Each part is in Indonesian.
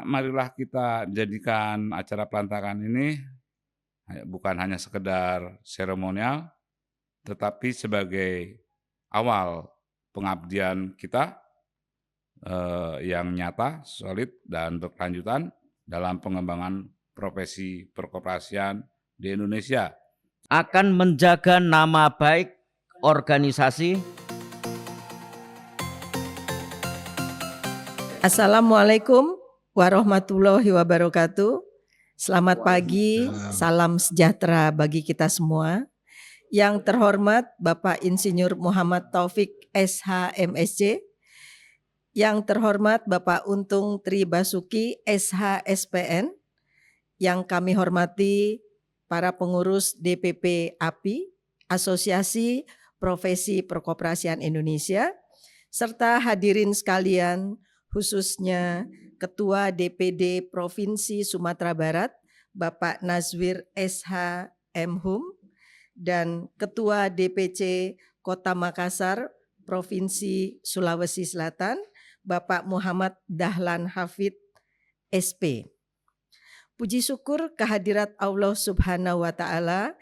marilah kita jadikan acara pelantikan ini bukan hanya sekedar seremonial, tetapi sebagai awal pengabdian kita yang nyata, solid, dan berkelanjutan dalam pengembangan profesi perkoperasian di Indonesia. Akan menjaga nama baik organisasi. Assalamualaikum warahmatullahi wabarakatuh. Selamat pagi, salam sejahtera bagi kita semua. Yang terhormat Bapak Insinyur Muhammad Taufik SH MSc, yang terhormat Bapak Untung Tri Basuki SH SPN, yang kami hormati para pengurus DPP API, Asosiasi Profesi Perkoperasian Indonesia, serta hadirin sekalian, khususnya Ketua DPD Provinsi Sumatera Barat, Bapak Nazwir SH MHum, dan Ketua DPC Kota Makassar, Provinsi Sulawesi Selatan, Bapak Muhammad Dahlan Hafid, SP. Puji syukur kehadirat Allah Subhanahu wa Ta'ala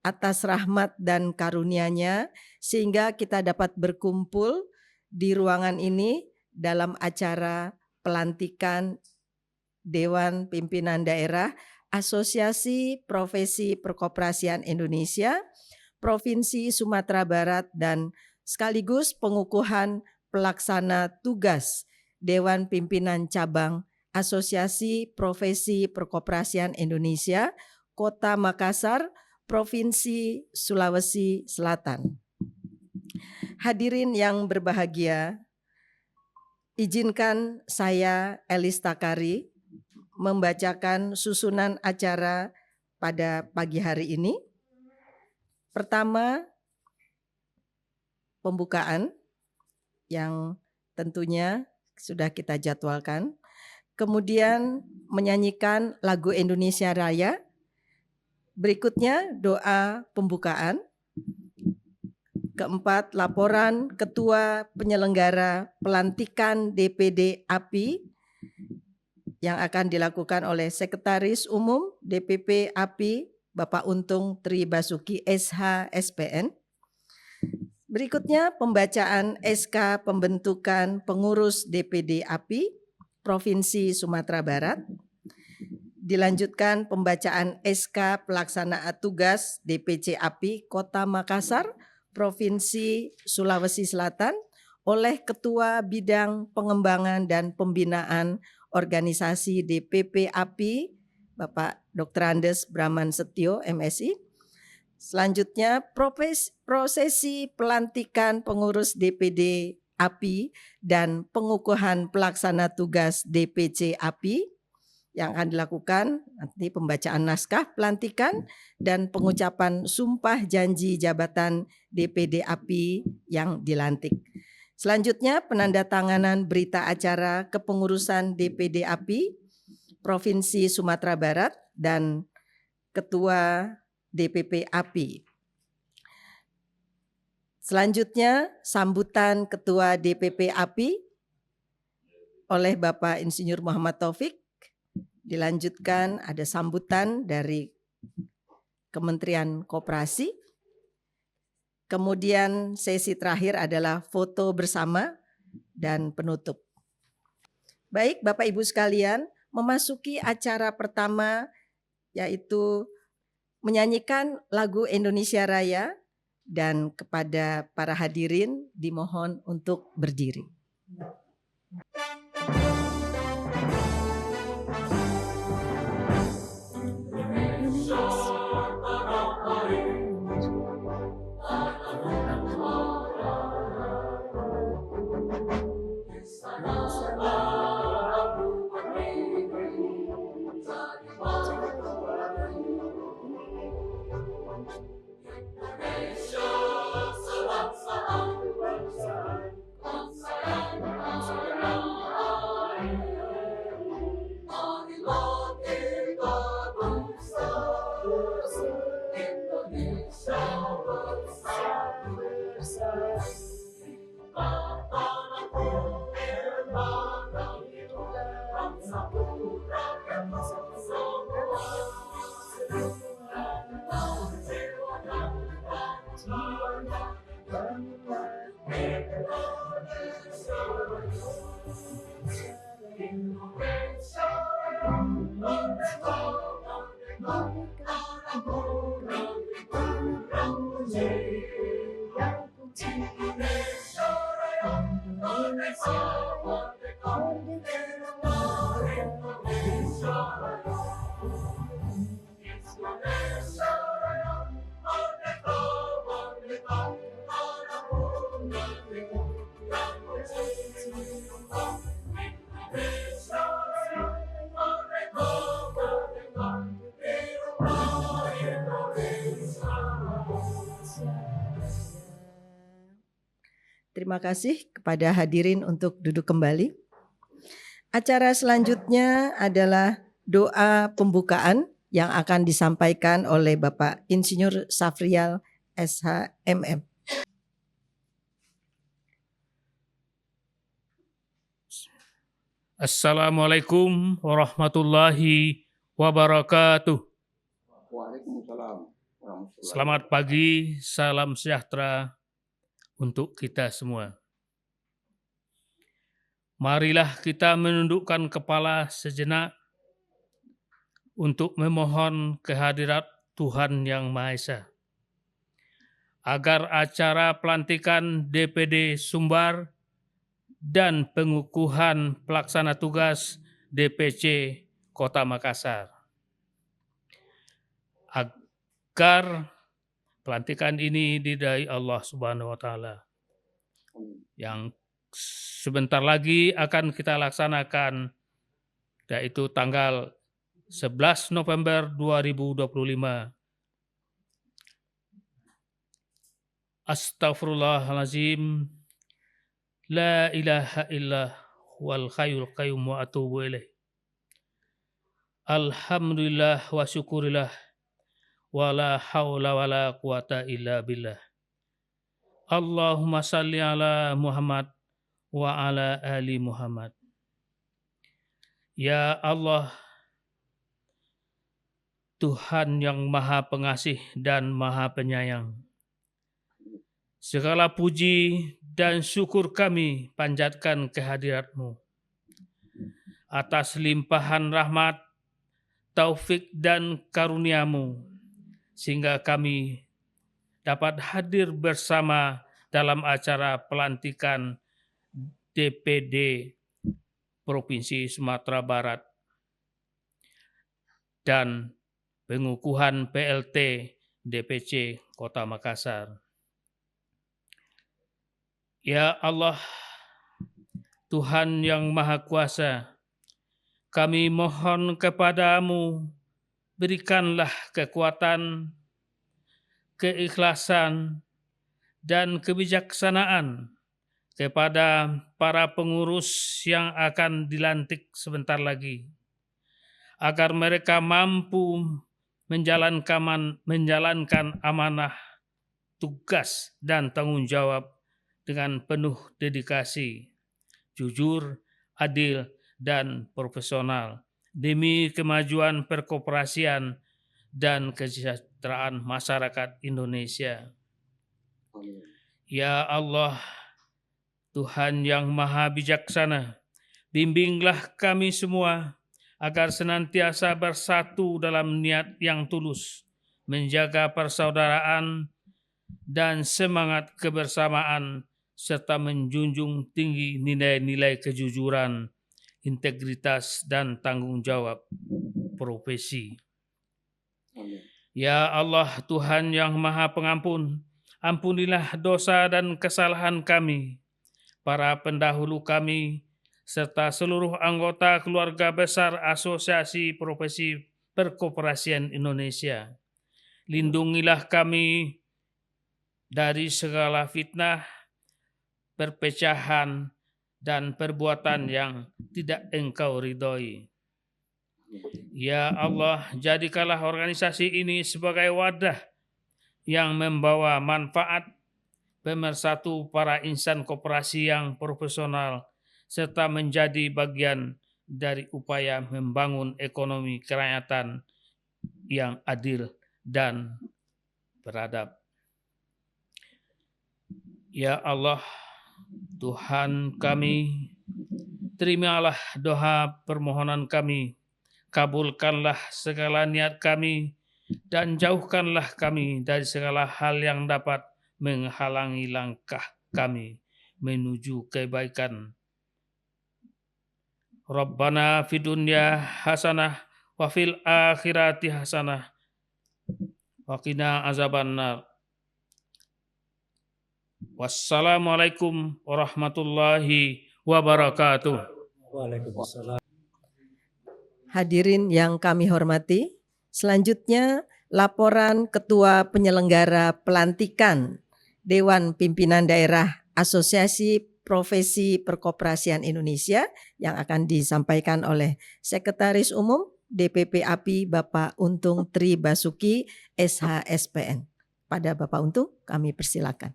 atas rahmat dan karunia-Nya, sehingga kita dapat berkumpul di ruangan ini dalam acara pelantikan Dewan Pimpinan Daerah Asosiasi Profesi Perkoperasian Indonesia, Provinsi Sumatera Barat, dan sekaligus pengukuhan pelaksana tugas Dewan Pimpinan Cabang Asosiasi Profesi Perkoperasian Indonesia, Kota Makassar, Provinsi Sulawesi Selatan. Hadirin yang berbahagia, izinkan saya Elis Takari membacakan susunan acara pada pagi hari ini. Pertama, pembukaan yang tentunya sudah kita jadwalkan. Kemudian menyanyikan lagu Indonesia Raya. Berikutnya doa pembukaan. Keempat, laporan Ketua Penyelenggara Pelantikan DPD API yang akan dilakukan oleh Sekretaris Umum DPP API Bapak Untung Tri Basuki SH SPN. Berikutnya pembacaan SK Pembentukan Pengurus DPD API Provinsi Sumatera Barat. Dilanjutkan pembacaan SK Pelaksana Tugas DPC API Kota Makassar Provinsi Sulawesi Selatan oleh Ketua Bidang Pengembangan dan Pembinaan Organisasi DPP API Bapak Dr. Andes Brahman Setio MSI. Selanjutnya prosesi pelantikan pengurus DPD API dan pengukuhan pelaksana tugas DPC API yang akan dilakukan nanti pembacaan naskah pelantikan dan pengucapan sumpah janji jabatan DPD API yang dilantik. Selanjutnya penandatanganan berita acara kepengurusan DPD API Provinsi Sumatera Barat dan Ketua DPP API. Selanjutnya sambutan Ketua DPP API oleh Bapak Insinyur Muhammad Taufik. Dilanjutkan ada sambutan dari Kementerian Koperasi. Kemudian sesi terakhir adalah foto bersama dan penutup. Baik Bapak Ibu sekalian, memasuki acara pertama yaitu menyanyikan lagu Indonesia Raya, dan kepada para hadirin dimohon untuk berdiri. Terima kasih kepada hadirin untuk duduk kembali. Acara selanjutnya adalah doa pembukaan yang akan disampaikan oleh Bapak Insinyur Safrial SH.MM. Assalamualaikum warahmatullahi wabarakatuh. Waalaikumsalam. Selamat pagi, salam sejahtera untuk kita semua. Marilah kita menundukkan kepala sejenak untuk memohon kehadirat Tuhan Yang Maha Esa, agar acara pelantikan DPD Sumbar dan pengukuhan pelaksana tugas DPC Kota Makassar, agar pelantikan ini diridai Allah Subhanahu wa Ta'ala, yang sebentar lagi akan kita laksanakan, yaitu tanggal 11 November 2025. Astaghfirullahalazim. La ilaha illa wal hayyul qayyum wa atubu ilaih. Alhamdulillah wa syukurillah wa la haula wa la quwata illa billah. Allahumma salli ala Muhammad wa ala ali Muhammad. Ya Allah, Tuhan yang Maha Pengasih dan Maha Penyayang, segala puji dan syukur kami panjatkan kehadirat-Mu atas limpahan rahmat, taufik dan karunia-Mu, sehingga kami dapat hadir bersama dalam acara pelantikan DPD Provinsi Sumatera Barat dan pengukuhan PLT DPC Kota Makassar. Ya Allah, Tuhan yang Maha Kuasa, kami mohon kepadamu, berikanlah kekuatan, keikhlasan, dan kebijaksanaan kepada para pengurus yang akan dilantik sebentar lagi, agar mereka mampu menjalankan amanah, tugas, dan tanggung jawab dengan penuh dedikasi, jujur, adil, dan profesional demi kemajuan perkoperasian dan kesejahteraan masyarakat Indonesia. Ya Allah, Tuhan yang Maha Bijaksana, bimbinglah kami semua agar senantiasa bersatu dalam niat yang tulus, menjaga persaudaraan dan semangat kebersamaan, serta menjunjung tinggi nilai-nilai kejujuran, integritas, dan tanggung jawab profesi. Ya Allah, Tuhan yang Maha Pengampun, ampunilah dosa dan kesalahan kami, para pendahulu kami, serta seluruh anggota keluarga besar Asosiasi Profesi Perkoperasian Indonesia. Lindungilah kami dari segala fitnah, perpecahan, dan perbuatan yang tidak Engkau ridhoi. Ya Allah, jadikanlah organisasi ini sebagai wadah yang membawa manfaat, pemersatu para insan koperasi yang profesional, serta menjadi bagian dari upaya membangun ekonomi kerakyatan yang adil dan beradab. Ya Allah, Tuhan kami, terimalah doa permohonan kami, kabulkanlah segala niat kami, dan jauhkanlah kami dari segala hal yang dapat menghalangi langkah kami menuju kebaikan. Rabbana fid dunya hasanah wa fil akhirati hasanah wa qina azabannar. Wassalamualaikum warahmatullahi wabarakatuh. Hadirin yang kami hormati, selanjutnya laporan Ketua Penyelenggara Pelantikan Dewan Pimpinan Daerah Asosiasi Profesi Perkoperasian Indonesia yang akan disampaikan oleh Sekretaris Umum DPP API Bapak Untung Tri Basuki SHSPN. Pada Bapak Untung kami persilakan.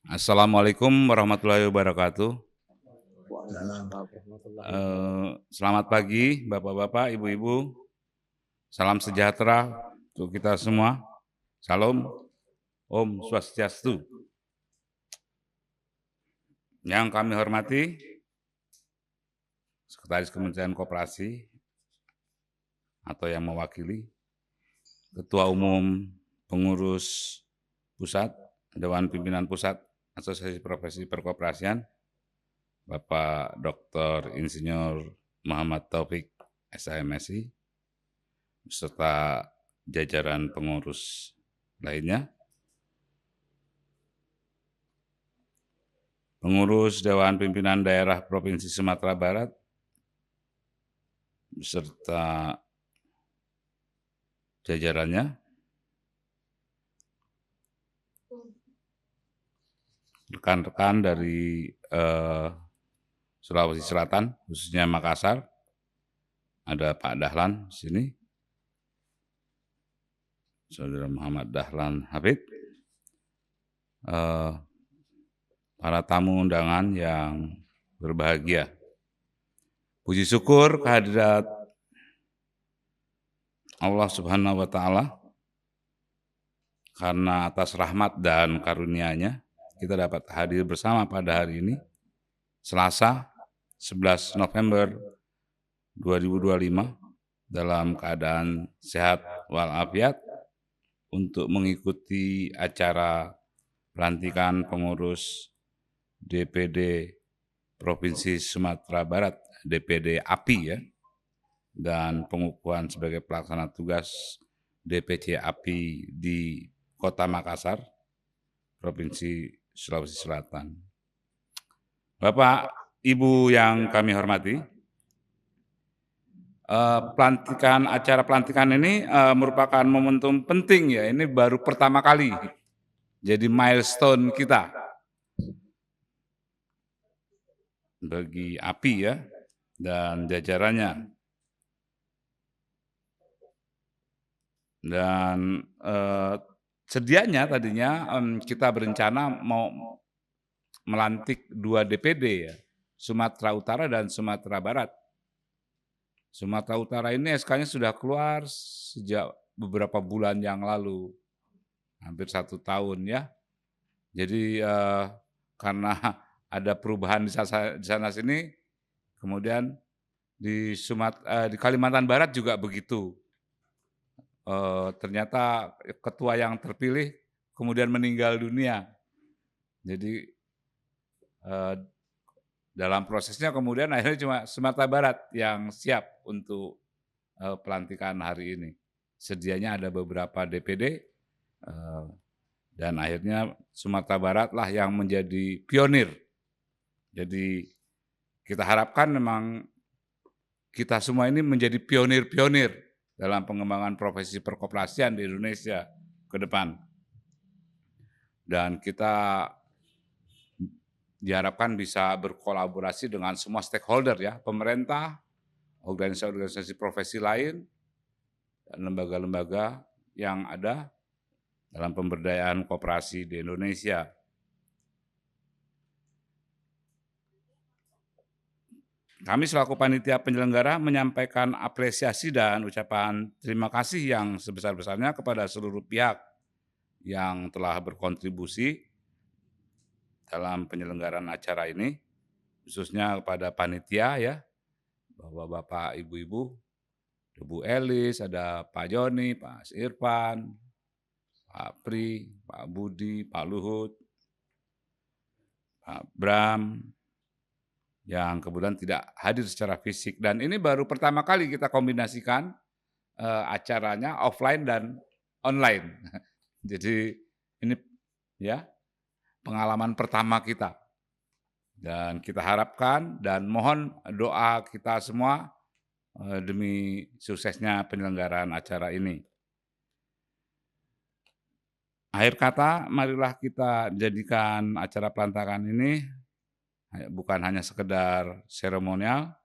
Assalamualaikum warahmatullahi wabarakatuh. Selamat pagi Bapak-bapak, Ibu-ibu. Salam sejahtera untuk kita semua. Salam, Om Swastiastu. Yang kami hormati Sekretaris Kementerian Koperasi atau yang mewakili, Ketua Umum Pengurus Pusat, Dewan Pimpinan Pusat Asosiasi Profesi Perkoperasian, Bapak Dr. Insinyur Muhammad Taufik, SHMSI, beserta jajaran pengurus lainnya, pengurus Dewan Pimpinan Daerah Provinsi Sumatera Barat, beserta jajarannya, rekan-rekan dari Sulawesi Selatan, khususnya Makassar, ada Pak Dahlan di sini, Saudara Muhammad Dahlan Habib, para tamu undangan yang berbahagia. Puji syukur kehadirat Allah Subhanahu wa Ta'ala, karena atas rahmat dan karunia-Nya kita dapat hadir bersama pada hari ini, Selasa 11 November 2025, dalam keadaan sehat walafiat untuk mengikuti acara pelantikan pengurus DPD Provinsi Sumatera Barat, DPD API ya, dan pengukuhan sebagai pelaksana tugas DPC API di Kota Makassar, Provinsi Sulawesi Selatan. Bapak, Ibu yang kami hormati, acara pelantikan ini merupakan momentum penting ya. Ini baru pertama kali, jadi milestone kita bagi API ya dan jajarannya. Dan sedianya tadinya kita berencana mau melantik 2 DPD ya, Sumatera Utara dan Sumatera Barat. Sumatera Utara ini SK-nya sudah keluar sejak beberapa bulan yang lalu, hampir 1 tahun ya. Jadi karena ada perubahan di sana sini, kemudian di Kalimantan Barat juga begitu. Ternyata ketua yang terpilih kemudian meninggal dunia. Jadi dalam prosesnya kemudian akhirnya cuma Sumatera Barat yang siap untuk pelantikan hari ini. Sedianya ada beberapa DPD dan akhirnya Sumatera Barat lah yang menjadi pionir. Jadi kita harapkan memang kita semua ini menjadi pionir-pionir dalam pengembangan profesi perkoperasian di Indonesia ke depan. Dan kita diharapkan bisa berkolaborasi dengan semua stakeholder ya, pemerintah, organisasi-organisasi profesi lain, dan lembaga-lembaga yang ada, dalam pemberdayaan koperasi di Indonesia. Kami selaku panitia penyelenggara menyampaikan apresiasi dan ucapan terima kasih yang sebesar-besarnya kepada seluruh pihak yang telah berkontribusi dalam penyelenggaraan acara ini, khususnya kepada panitia ya, Bapak, Ibu-ibu, Bu Elis, ada Pak Joni, Pak Irfan, Pak Pri, Pak Budi, Pak Luhut, Pak Bram, yang kemudian tidak hadir secara fisik. Dan ini baru pertama kali kita kombinasikan acaranya offline dan online. Jadi ini ya pengalaman pertama kita. Dan kita harapkan dan mohon doa kita semua demi suksesnya penyelenggaraan acara ini. Akhir kata, marilah kita jadikan acara pelantikan ini bukan hanya sekedar seremonial,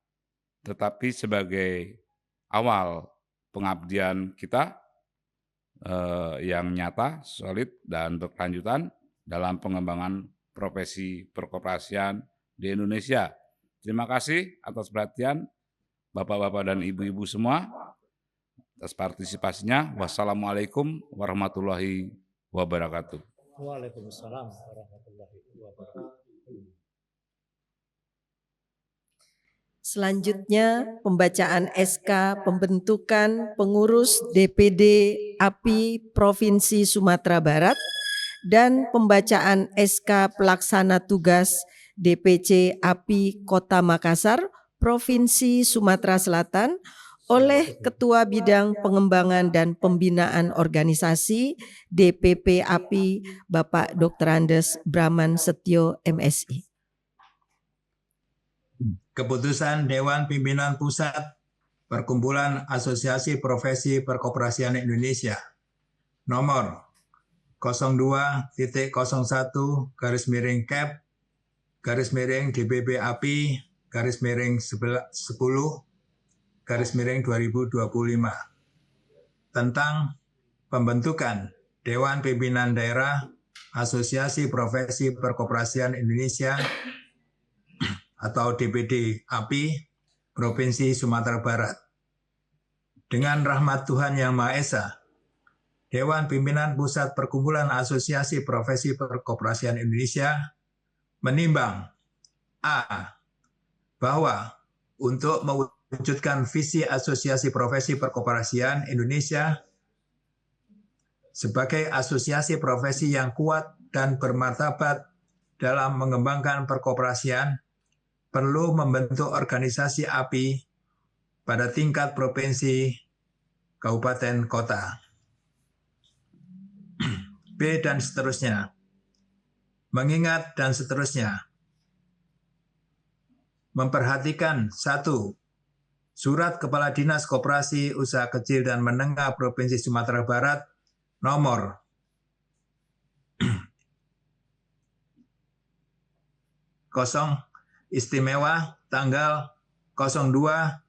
tetapi sebagai awal pengabdian kita yang nyata, solid, dan berkelanjutan dalam pengembangan profesi perkoperasian di Indonesia. Terima kasih atas perhatian Bapak-bapak dan Ibu-ibu semua, atas partisipasinya. Wassalamualaikum warahmatullahi wabarakatuh. Waalaikumsalam warahmatullahi wabarakatuh. Selanjutnya pembacaan SK pembentukan pengurus DPD API Provinsi Sumatera Barat dan pembacaan SK pelaksana tugas DPC API Kota Makassar Provinsi Sumatera Selatan oleh Ketua Bidang Pengembangan dan Pembinaan Organisasi DPP API Bapak Dr. Andes Braman Setio MSI. Keputusan Dewan Pimpinan Pusat Perkumpulan Asosiasi Profesi Perkoperasian Indonesia nomor 02.01/CAP /10/2025 tentang pembentukan Dewan Pimpinan Daerah Asosiasi Profesi Perkoperasian Indonesia atau DPD API Provinsi Sumatera Barat. Dengan rahmat Tuhan Yang Maha Esa, Dewan Pimpinan Pusat Perkumpulan Asosiasi Profesi Perkoperasian Indonesia menimbang A. Bahwa untuk mewujudkan visi Asosiasi Profesi Perkoperasian Indonesia sebagai asosiasi profesi yang kuat dan bermartabat dalam mengembangkan perkoperasian, perlu membentuk organisasi API pada tingkat provinsi, kabupaten, kota. B dan seterusnya. Mengingat dan seterusnya. Memperhatikan 1. Surat Kepala Dinas Koperasi Usaha Kecil dan Menengah Provinsi Sumatera Barat nomor 0 Istimewa tanggal 02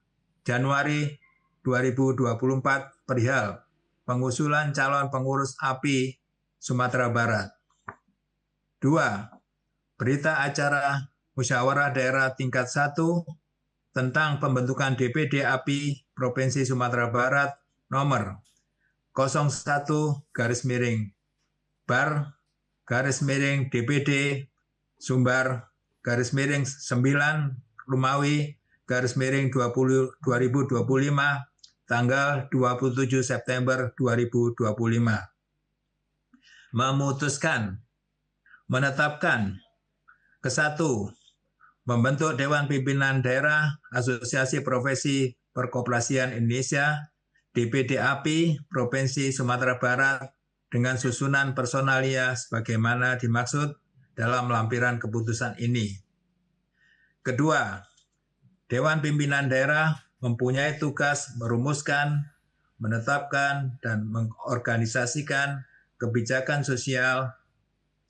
Januari 2024 perihal pengusulan calon pengurus API Sumatera Barat. 2. Berita acara Musyawarah Daerah Tingkat 1 tentang pembentukan DPD API Provinsi Sumatera Barat nomor 01/bar/DPD Sumbar /9 Rumawi /2025 tanggal 27 September 2025. Memutuskan menetapkan ke-1 membentuk Dewan Pimpinan Daerah Asosiasi Profesi Perkoperasian Indonesia DPD API Provinsi Sumatera Barat dengan susunan personalia sebagaimana dimaksud dalam lampiran keputusan ini. Kedua, Dewan Pimpinan Daerah mempunyai tugas merumuskan, menetapkan, dan mengorganisasikan kebijakan sosial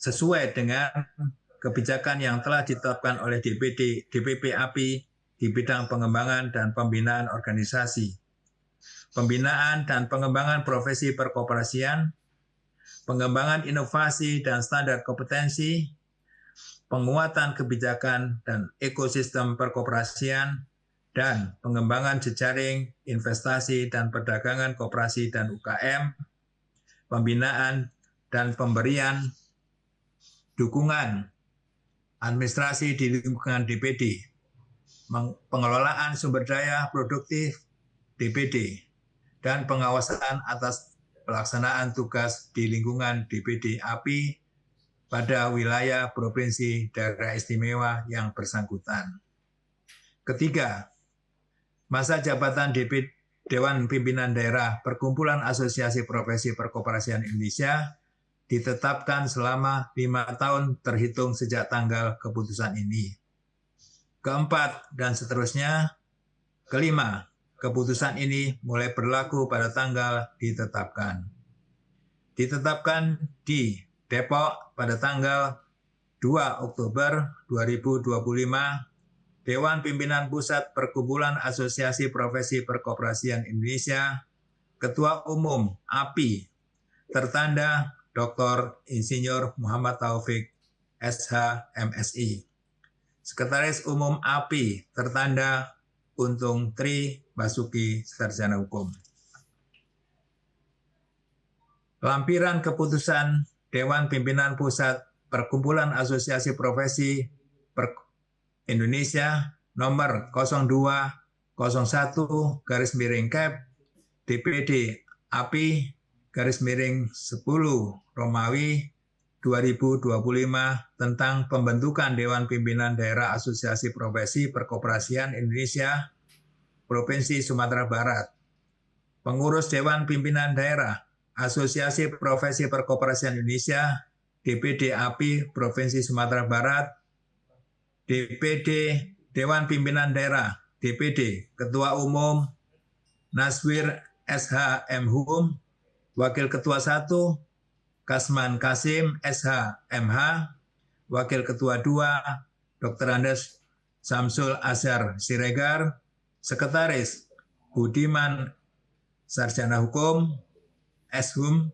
sesuai dengan kebijakan yang telah ditetapkan oleh DPP API di bidang pengembangan dan pembinaan organisasi, pembinaan dan pengembangan profesi perkoperasian, pengembangan inovasi dan standar kompetensi, penguatan kebijakan dan ekosistem perkoperasian, dan pengembangan jejaring investasi dan perdagangan koperasi dan UKM, pembinaan dan pemberian dukungan administrasi di lingkungan DPD, pengelolaan sumber daya produktif DPD, dan pengawasan atas pelaksanaan tugas di lingkungan DPD API pada wilayah provinsi daerah istimewa yang bersangkutan. Ketiga, masa jabatan Dewan Pimpinan Daerah Perkumpulan Asosiasi Profesi Perkoperasian Indonesia ditetapkan selama 5 tahun terhitung sejak tanggal keputusan ini. Keempat, dan seterusnya. Kelima, keputusan ini mulai berlaku pada tanggal ditetapkan. Ditetapkan di Depok pada tanggal 2 Oktober 2025, Dewan Pimpinan Pusat Perkumpulan Asosiasi Profesi Perkoperasian Indonesia, Ketua Umum API, tertanda Dr. Insinyur Muhammad Taufik, SH, MSI. Sekretaris Umum API, tertanda Untung Tri Basuki, Sarjana Hukum. Lampiran keputusan Dewan Pimpinan Pusat Perkumpulan Asosiasi Profesi Indonesia nomor 0201/Cap DPD API _10 Romawi 2025 tentang pembentukan Dewan Pimpinan Daerah Asosiasi Profesi Perkoperasian Indonesia Provinsi Sumatera Barat. Pengurus Dewan Pimpinan Daerah Asosiasi Profesi Perkoperasian Indonesia DPD API Provinsi Sumatera Barat, DPD Dewan Pimpinan Daerah DPD Ketua Umum Naswir SH MHum, Wakil Ketua 1 Kasman Kasim SH MH, Wakil Ketua 2 Dr. Andes Samsul Azhar Siregar, Sekretaris Budiman Sarjana Hukum SHum,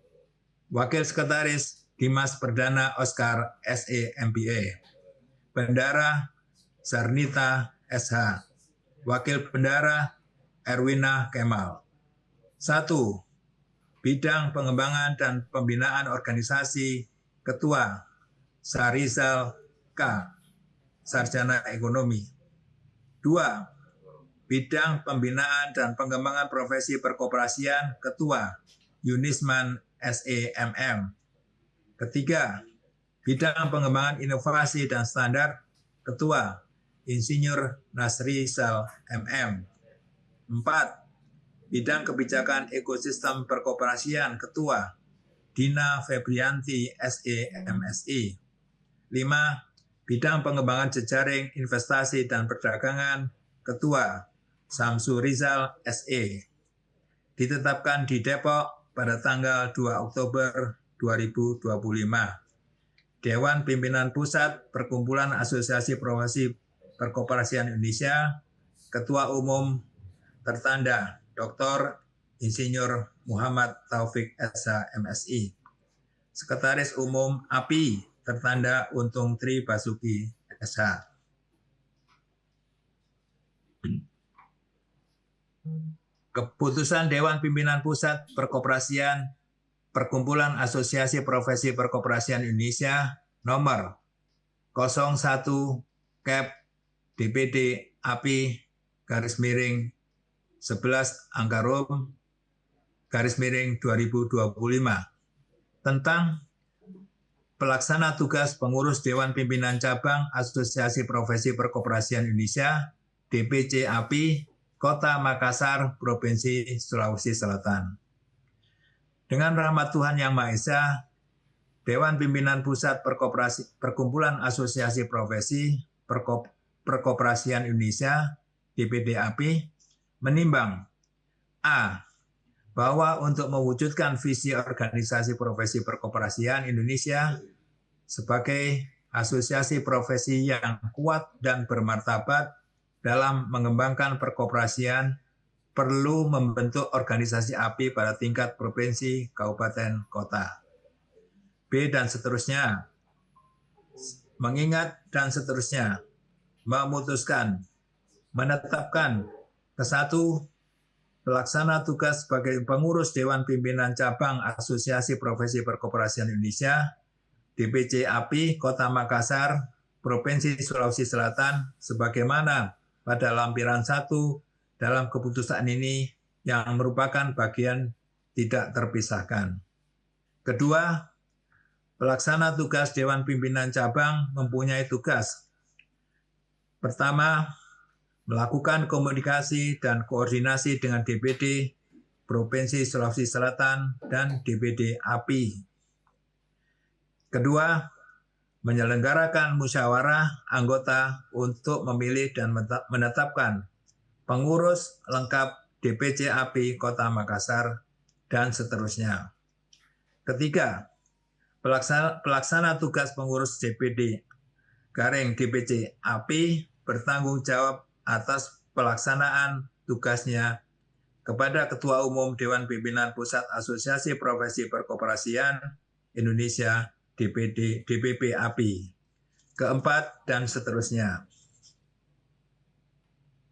Wakil Sekretaris Dimas Perdana Oscar SE MBA, Bendara Sarnita SH, Wakil Bendara Erwina Kemal. 1. Bidang Pengembangan dan Pembinaan Organisasi, Ketua Sarizal K, Sarjana Ekonomi. 2. Bidang Pembinaan dan Pengembangan Profesi Perkoperasian, Ketua Yunisman SE MM. 3. Bidang Pengembangan Inovasi dan Standar, Ketua Insinyur Nasri Sal MM. 4. Bidang Kebijakan Ekosistem Perkoperasian, Ketua Dina Febrianti SE MSI. 5. Bidang Pengembangan Jejaring Investasi dan Perdagangan, Ketua Samsu Rizal SE. Ditetapkan di Depok pada tanggal 2 Oktober 2025. Dewan Pimpinan Pusat Perkumpulan Asosiasi Profesi Perkoperasian Indonesia, Ketua Umum tertanda Dr. Insinyur Muhammad Taufik SH MSI. Sekretaris Umum API tertanda Untung Tri Basuki SH. Keputusan Dewan Pimpinan Pusat Perkoperasian Perkumpulan Asosiasi Profesi Perkoperasian Indonesia nomor 01 Cap DPD API _11 Angkarum _2025 tentang pelaksana tugas pengurus Dewan Pimpinan Cabang Asosiasi Profesi Perkoperasian Indonesia DPC API Kota Makassar, Provinsi Sulawesi Selatan. Dengan rahmat Tuhan Yang Maha Esa, Dewan Pimpinan Pusat Perkumpulan Asosiasi Profesi Perkoperasian Indonesia DPD API menimbang A. Bahwa untuk mewujudkan visi organisasi profesi perkoperasian Indonesia sebagai asosiasi profesi yang kuat dan bermartabat dalam mengembangkan perkoperasian, perlu membentuk organisasi API pada tingkat provinsi, kabupaten, kota. B dan seterusnya, mengingat dan seterusnya, memutuskan, menetapkan, ke-1, pelaksana tugas sebagai pengurus Dewan Pimpinan Cabang Asosiasi Profesi Perkoperasian Indonesia, DPC API Kota Makassar, Provinsi Sulawesi Selatan, sebagaimana pada lampiran 1 dalam keputusan ini yang merupakan bagian tidak terpisahkan. Kedua, pelaksana tugas Dewan Pimpinan Cabang mempunyai tugas. Pertama, melakukan komunikasi dan koordinasi dengan DPD Provinsi Sulawesi Selatan dan DPD API. Kedua, menyelenggarakan musyawarah anggota untuk memilih dan menetapkan pengurus lengkap DPC API Kota Makassar, dan seterusnya. Ketiga, pelaksana tugas pengurus DPD DPC API bertanggung jawab atas pelaksanaan tugasnya kepada Ketua Umum Dewan Pimpinan Pusat Asosiasi Profesi Perkoperasian Indonesia DPP API. Keempat, dan seterusnya.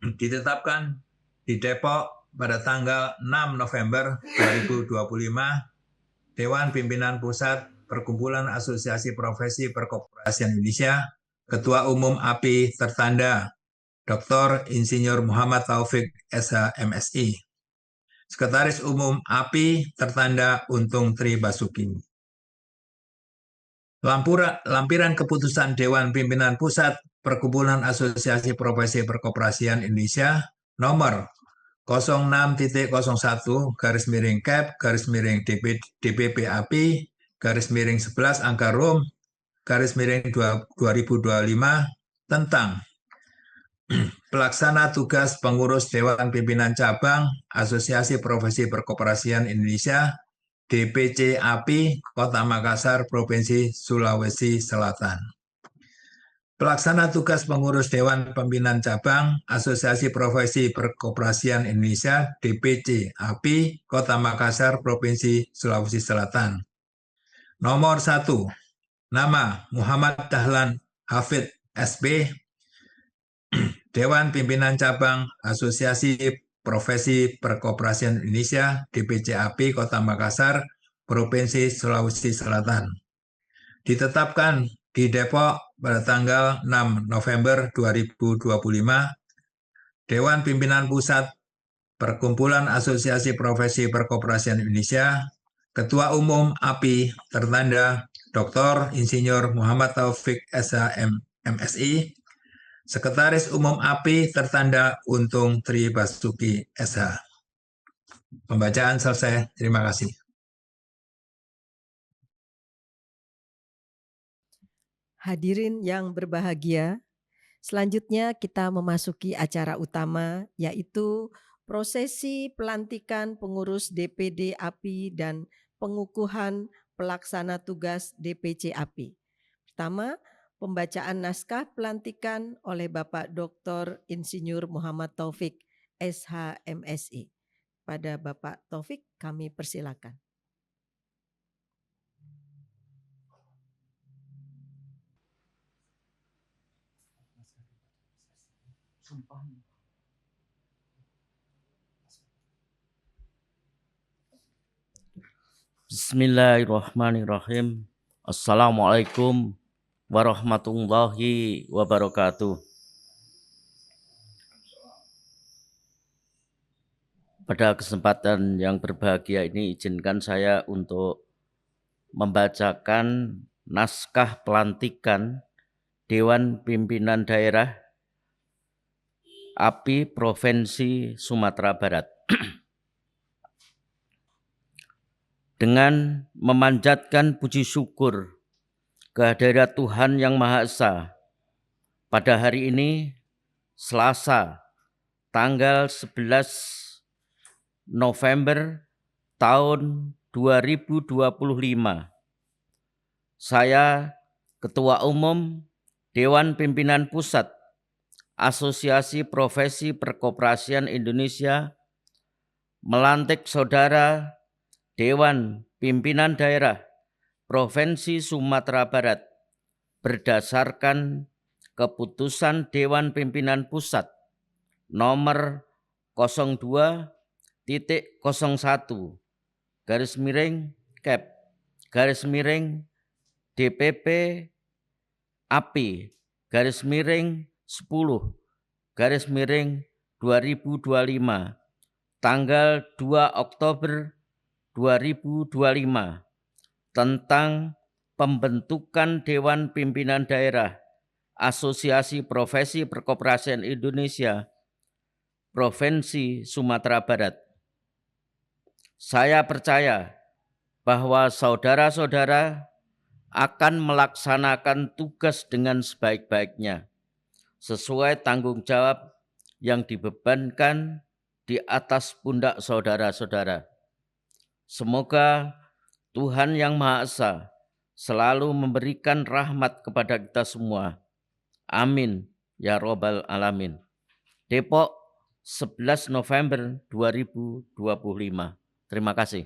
Ditetapkan di Depok pada tanggal 6 November 2025, Dewan Pimpinan Pusat Perkumpulan Asosiasi Profesi Perkoperasian Indonesia, Ketua Umum API tertanda Dr. Insinyur Muhammad Taufik SH MSI. Sekretaris Umum API tertanda Untung Tri Basuki. Lampiran keputusan Dewan Pimpinan Pusat Perkumpulan Asosiasi Profesi Perkoperasian Indonesia nomor 06.01/CAP/DPP API /11 angka Rom /2025 tentang pelaksana tugas pengurus Dewan Pimpinan Cabang Asosiasi Profesi Perkoperasian Indonesia DPC API Kota Makassar, Provinsi Sulawesi Selatan. Pelaksana tugas pengurus Dewan Pimpinan Cabang Asosiasi Profesi Perkoperasian Indonesia DPC API Kota Makassar, Provinsi Sulawesi Selatan. Nomor 1. Nama Muhammad Dahlan Hafid SB, Dewan Pimpinan Cabang Asosiasi Profesi Perkoperasian Indonesia DPC API Kota Makassar, Provinsi Sulawesi Selatan. Ditetapkan di Depok pada tanggal 6 November 2025, Dewan Pimpinan Pusat Perkumpulan Asosiasi Profesi Perkoperasian Indonesia, Ketua Umum API tertanda Dr. Insinyur Muhammad Taufik SH MSI, Sekretaris Umum API tertanda Untung Tri Basuki SH. Pembacaan selesai. Terima kasih. Hadirin yang berbahagia, selanjutnya kita memasuki acara utama, yaitu prosesi pelantikan pengurus DPD API dan pengukuhan pelaksana tugas DPC API. Pertama, pembacaan naskah pelantikan oleh Bapak Dr. Insinyur Muhammad Taufik SH MSI. Pada Bapak Taufik kami persilakan. Bismillahirrahmanirrahim. Assalamualaikum warahmatullahi wabarakatuh. Pada kesempatan yang berbahagia ini izinkan saya untuk membacakan naskah pelantikan Dewan Pimpinan Daerah API Provinsi Sumatera Barat. Dengan memanjatkan puji syukur kehadirat Tuhan Yang Maha Esa, pada hari ini Selasa tanggal 11 November tahun 2025, saya Ketua Umum Dewan Pimpinan Pusat Asosiasi Profesi Perkoperasian Indonesia melantik Saudara Dewan Pimpinan Daerah Provinsi Sumatera Barat berdasarkan keputusan Dewan Pimpinan Pusat nomor 02-01-Cap-DPP API _10/2025 tanggal 2 Oktober 2025 tentang pembentukan Dewan Pimpinan Daerah Asosiasi Profesi Perkoperasian Indonesia Provinsi Sumatera Barat. Saya percaya bahwa saudara-saudara akan melaksanakan tugas dengan sebaik-baiknya, sesuai tanggung jawab yang dibebankan di atas pundak saudara-saudara. Semoga Tuhan Yang Maha Esa selalu memberikan rahmat kepada kita semua. Amin ya Robbal Alamin. Depok, 11 November 2025. Terima kasih.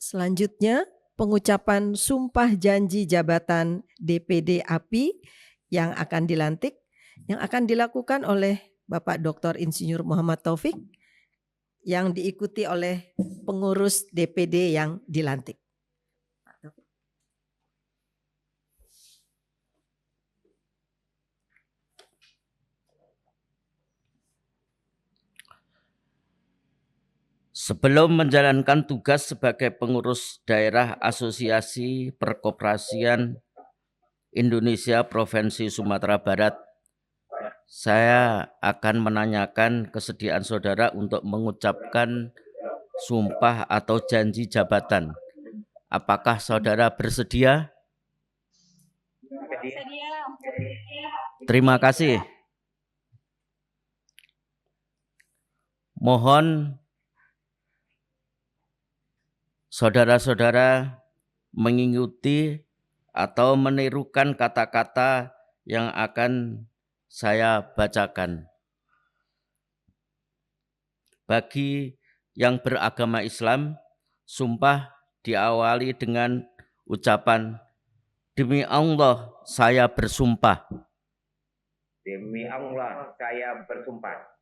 Selanjutnya, pengucapan sumpah janji jabatan DPD API yang akan dilantik, yang akan dilakukan oleh Bapak Dr. Insinyur Muhammad Taufik, yang diikuti oleh pengurus DPD yang dilantik. Sebelum menjalankan tugas sebagai pengurus daerah Asosiasi Perkoperasian Indonesia Provinsi Sumatera Barat, saya akan menanyakan kesediaan saudara untuk mengucapkan sumpah atau janji jabatan. Apakah saudara bersedia? Terima kasih. Mohon saudara-saudara mengikuti atau menirukan kata-kata yang akan saya bacakan. Bagi yang beragama Islam, sumpah diawali dengan ucapan, "Demi Allah, saya bersumpah." Demi Allah, saya bersumpah.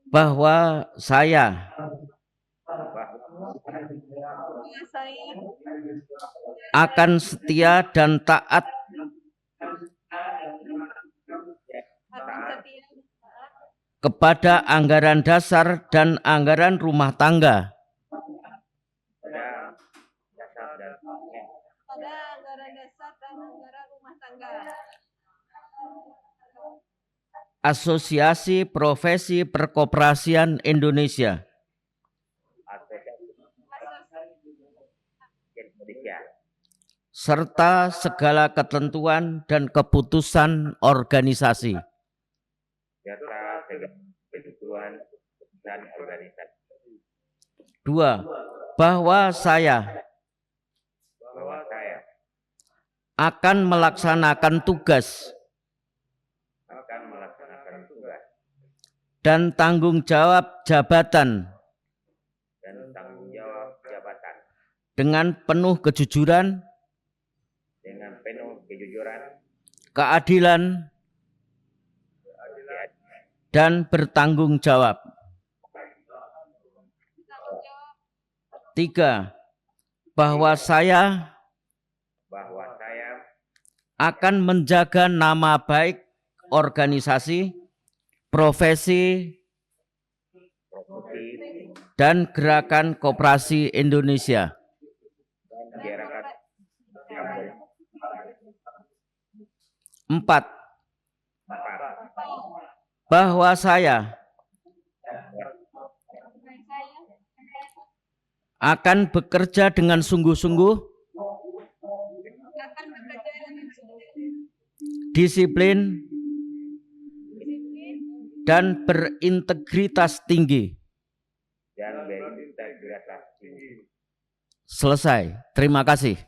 Bahwa saya akan setia dan taat kepada anggaran dasar dan anggaran rumah tangga Asosiasi Profesi Perkoperasian Indonesia serta segala ketentuan dan keputusan organisasi. Dua, bahwa saya akan melaksanakan tugas dan tanggung jawab jabatan dengan penuh kejujuran, keadilan, dan bertanggung jawab. Tiga, bahwa saya akan menjaga nama baik organisasi, profesi, dan gerakan koperasi Indonesia. Empat, bahwa saya akan bekerja dengan sungguh-sungguh, disiplin, dan berintegritas tinggi. Selesai. Terima kasih.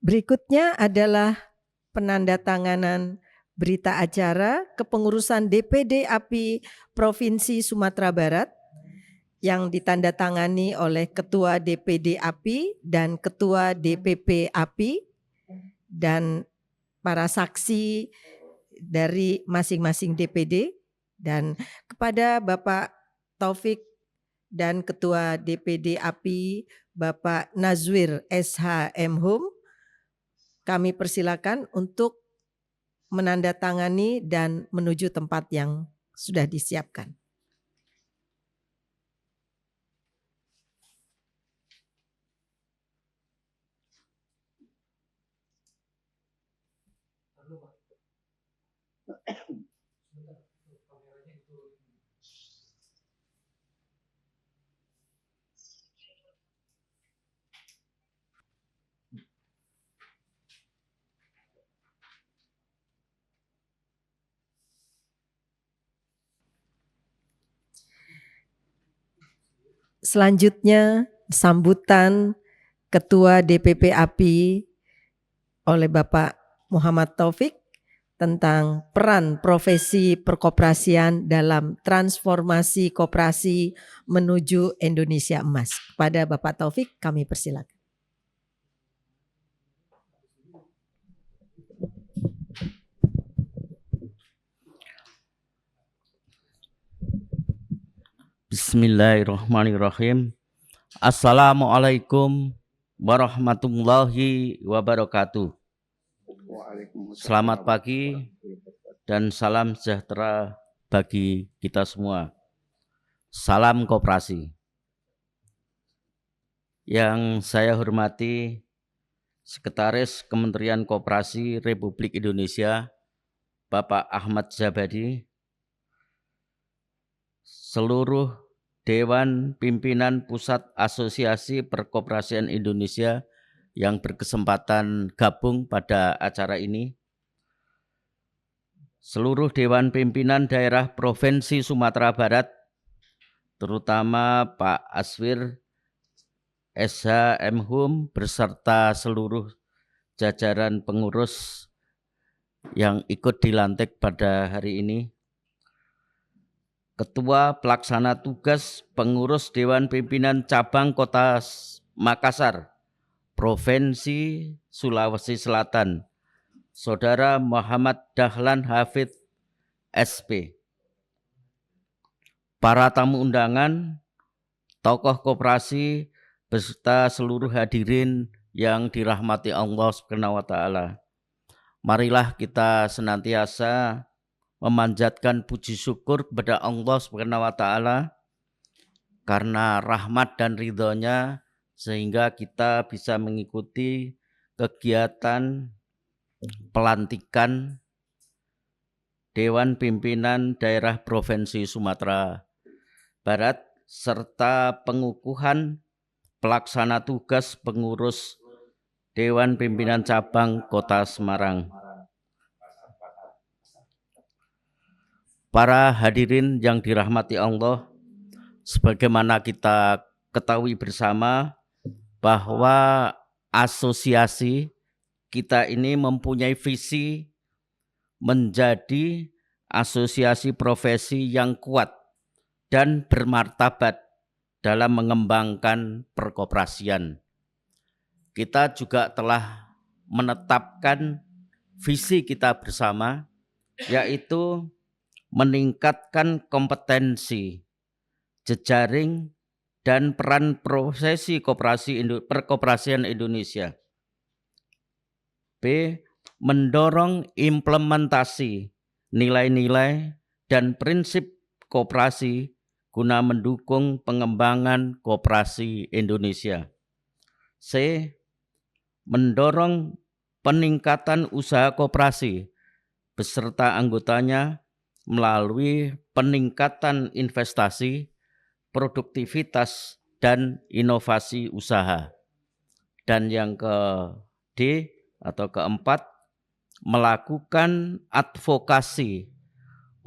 Berikutnya adalah penandatanganan berita acara kepengurusan DPD API Provinsi Sumatera Barat yang ditandatangani oleh Ketua DPD API dan Ketua DPP API dan para saksi dari masing-masing DPD, dan kepada Bapak Taufik dan Ketua DPD API Bapak Nazwir SH Hum, kami persilakan untuk menandatangani dan menuju tempat yang sudah disiapkan. Selanjutnya sambutan Ketua DPP API oleh Bapak Muhammad Taufik tentang peran profesi perkoperasian dalam transformasi koperasi menuju Indonesia Emas. Kepada Bapak Taufik kami persilakan. Bismillahirrahmanirrahim. Assalamualaikum warahmatullahi wabarakatuh. Selamat pagi dan salam sejahtera bagi kita semua. Salam koperasi. Yang saya hormati Sekretaris Kementerian Koperasi Republik Indonesia, Bapak Ahmad Zabadi, seluruh Dewan Pimpinan Pusat Asosiasi Perkoperasian Indonesia yang berkesempatan gabung pada acara ini, seluruh Dewan Pimpinan Daerah Provinsi Sumatera Barat, terutama Pak Aswir SH Hum beserta seluruh jajaran pengurus yang ikut dilantik pada hari ini, Ketua Pelaksana Tugas Pengurus Dewan Pimpinan Cabang Kota Makassar, Provinsi Sulawesi Selatan, Saudara Muhammad Dahlan Hafid, SP. Para tamu undangan, tokoh koperasi, beserta seluruh hadirin yang dirahmati Allah SWT. Marilah kita senantiasa memanjatkan puji syukur kepada Allah SWT karena rahmat dan ridhonya sehingga kita bisa mengikuti kegiatan pelantikan Dewan Pimpinan Daerah Provinsi Sumatera Barat serta pengukuhan pelaksana tugas pengurus Dewan Pimpinan Cabang Kota Semarang. Para hadirin yang dirahmati Allah, sebagaimana kita ketahui bersama bahwa asosiasi kita ini mempunyai visi menjadi asosiasi profesi yang kuat dan bermartabat dalam mengembangkan perkoperasian. Kita juga telah menetapkan visi kita bersama, yaitu meningkatkan kompetensi, jejaring, dan peran profesi perkoperasian Indonesia. B. Mendorong implementasi nilai-nilai dan prinsip koperasi guna mendukung pengembangan koperasi Indonesia. C. Mendorong peningkatan usaha koperasi beserta anggotanya melalui peningkatan investasi, produktivitas, dan inovasi usaha. Dan yang ke-D atau keempat, melakukan advokasi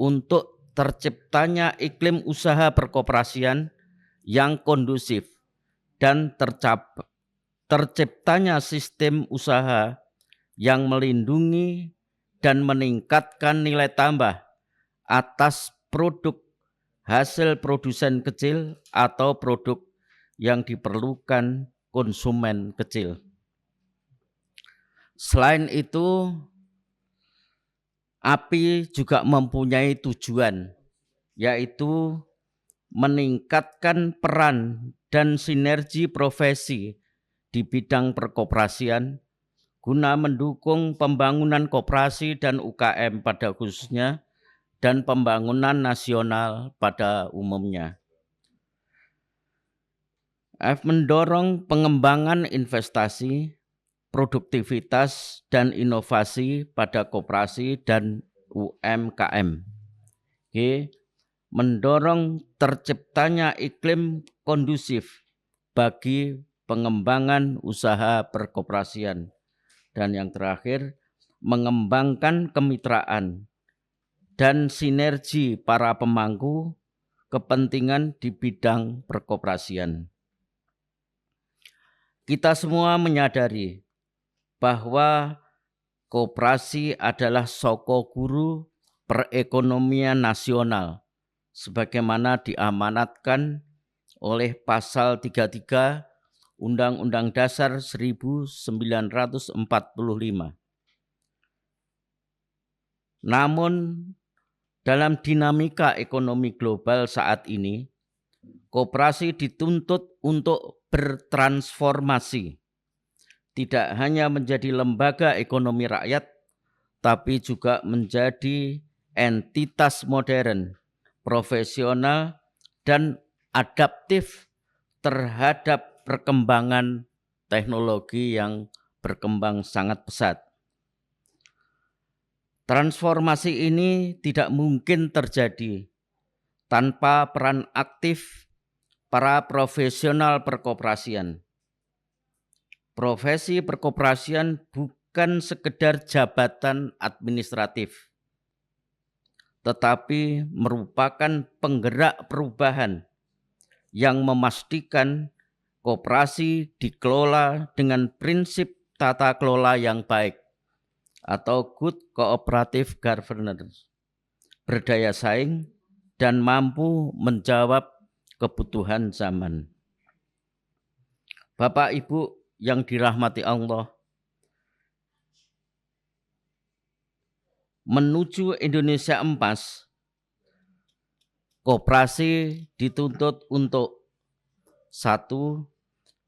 untuk terciptanya iklim usaha perkoperasian yang kondusif dan terciptanya sistem usaha yang melindungi dan meningkatkan nilai tambah atas produk hasil produsen kecil atau produk yang diperlukan konsumen kecil. Selain itu, API juga mempunyai tujuan, yaitu meningkatkan peran dan sinergi profesi di bidang perkoperasian guna mendukung pembangunan koperasi dan UKM pada khususnya dan pembangunan nasional pada umumnya. Mendorong pengembangan investasi, produktivitas, dan inovasi pada koperasi dan UMKM. Mendorong terciptanya iklim kondusif bagi pengembangan usaha perkoperasian. Dan yang terakhir, mengembangkan kemitraan dan sinergi para pemangku kepentingan di bidang perkoperasian. Kita semua menyadari bahwa koperasi adalah soko guru perekonomian nasional sebagaimana diamanatkan oleh pasal 33 Undang-Undang Dasar 1945. Namun dalam dinamika ekonomi global saat ini, koperasi dituntut untuk bertransformasi, tidak hanya menjadi lembaga ekonomi rakyat, tapi juga menjadi entitas modern, profesional, dan adaptif terhadap perkembangan teknologi yang berkembang sangat pesat. Transformasi ini tidak mungkin terjadi tanpa peran aktif para profesional perkoperasian. Profesi perkoperasian bukan sekedar jabatan administratif, tetapi merupakan penggerak perubahan yang memastikan koperasi dikelola dengan prinsip tata kelola yang baik atau good cooperative governance, berdaya saing, dan mampu menjawab kebutuhan zaman. Bapak Ibu yang dirahmati Allah, menuju Indonesia emas, koperasi dituntut untuk 1.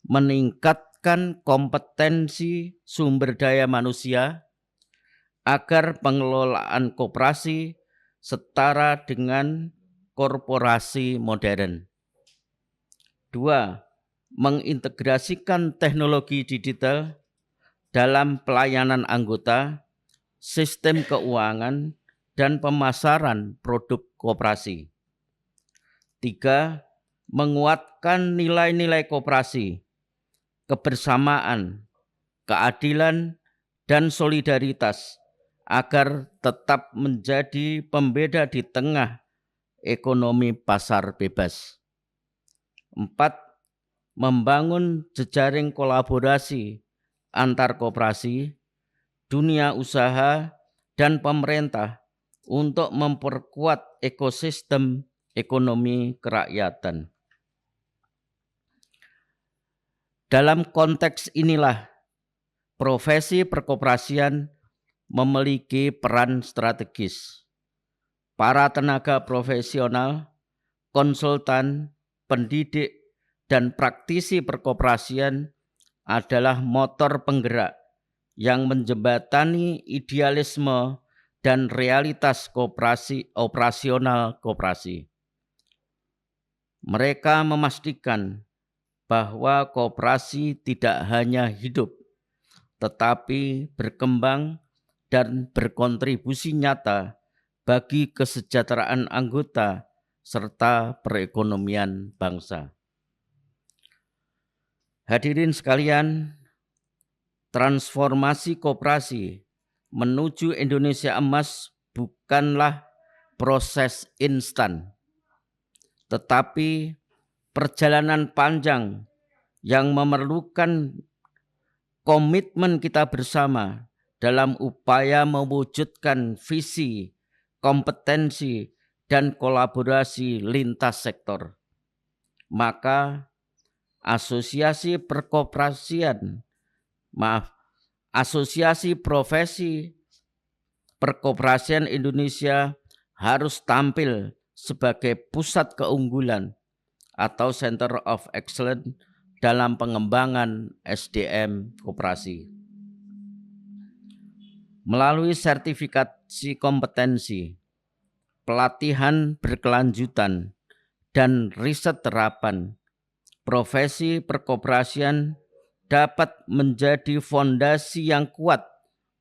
Meningkatkan kompetensi sumber daya manusia agar pengelolaan koperasi setara dengan korporasi modern. 2. Mengintegrasikan teknologi digital dalam pelayanan anggota, sistem keuangan, dan pemasaran produk koperasi. 3. Menguatkan nilai-nilai koperasi, kebersamaan, keadilan, dan solidaritas agar tetap menjadi pembeda di tengah ekonomi pasar bebas. 4. Membangun jejaring kolaborasi antar koperasi, dunia usaha, dan pemerintah untuk memperkuat ekosistem ekonomi kerakyatan. Dalam konteks inilah, profesi perkoperasian memiliki peran strategis. Para tenaga profesional, konsultan, pendidik, dan praktisi perkoperasian adalah motor penggerak yang menjembatani idealisme dan realitas operasional koperasi. Mereka memastikan bahwa koperasi tidak hanya hidup, tetapi berkembang dan berkontribusi nyata bagi kesejahteraan anggota serta perekonomian bangsa. Hadirin sekalian, transformasi koperasi menuju Indonesia emas bukanlah proses instan, tetapi perjalanan panjang yang memerlukan komitmen kita bersama dalam upaya mewujudkan visi, kompetensi, dan kolaborasi lintas sektor. Maka Asosiasi Profesi Perkoperasian Indonesia harus tampil sebagai pusat keunggulan atau Center of Excellence dalam pengembangan SDM koperasi. Melalui sertifikasi kompetensi, pelatihan berkelanjutan, dan riset terapan, profesi perkoperasian dapat menjadi fondasi yang kuat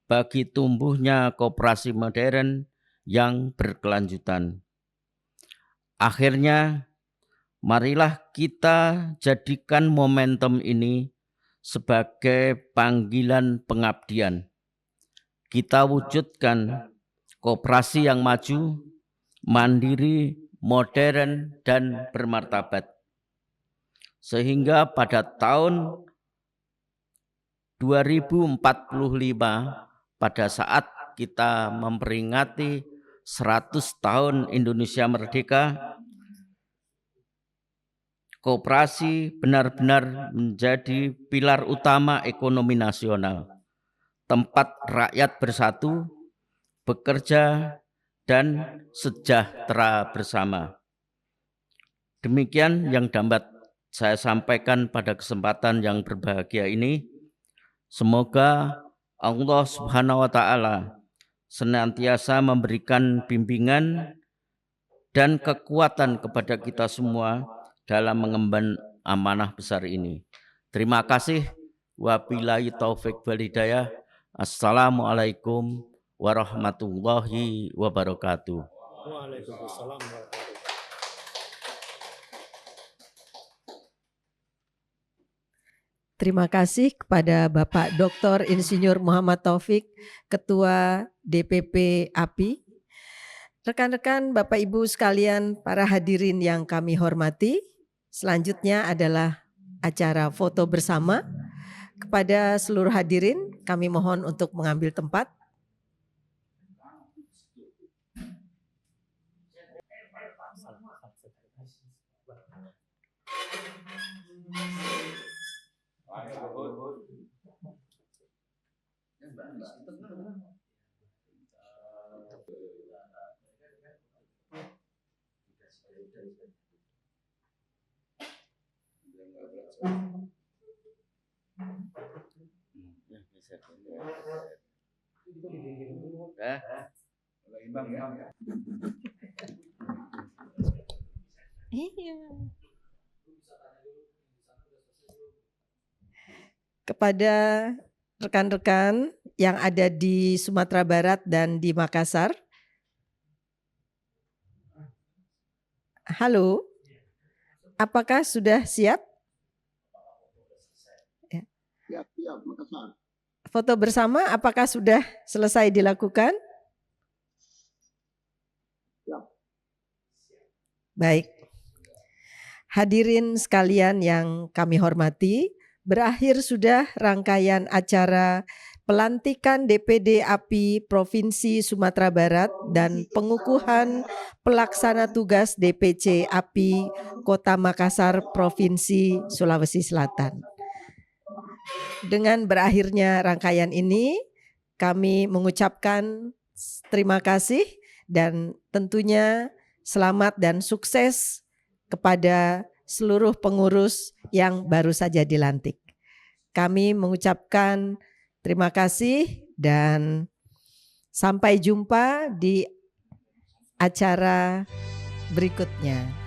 bagi tumbuhnya koperasi modern yang berkelanjutan. Akhirnya, marilah kita jadikan momentum ini sebagai panggilan pengabdian. Kita wujudkan koperasi yang maju, mandiri, modern, dan bermartabat. Sehingga pada tahun 2045, pada saat kita memperingati 100 tahun Indonesia merdeka, koperasi benar-benar menjadi pilar utama ekonomi nasional, tempat rakyat bersatu, bekerja, dan sejahtera bersama. Demikian yang dapat saya sampaikan pada kesempatan yang berbahagia ini. Semoga Allah Subhanahu wa Ta'ala senantiasa memberikan bimbingan dan kekuatan kepada kita semua dalam mengemban amanah besar ini. Terima kasih. Wabillahi taufik wal hidayah. Assalamualaikum warahmatullahi wabarakatuh. Waalaikumsalam warahmatullahi. Terima kasih kepada Bapak Dr. Insinyur Muhammad Taufik, Ketua DPP API. Rekan-rekan, Bapak Ibu sekalian, para hadirin yang kami hormati, selanjutnya adalah acara foto bersama. Kepada seluruh hadirin, kami mohon untuk mengambil tempat. Kepada rekan-rekan yang ada di Sumatera Barat dan di Makassar. Halo, apakah sudah siap? Siap, Makassar. Foto bersama apakah sudah selesai dilakukan? Siap. Baik. Hadirin sekalian yang kami hormati, berakhir sudah rangkaian acara pelantikan DPD API Provinsi Sumatera Barat dan pengukuhan pelaksana tugas DPC API Kota Makassar Provinsi Sulawesi Selatan. Dengan berakhirnya rangkaian ini, kami mengucapkan terima kasih dan tentunya selamat dan sukses kepada seluruh pengurus yang baru saja dilantik. Kami mengucapkan terima kasih dan sampai jumpa di acara berikutnya.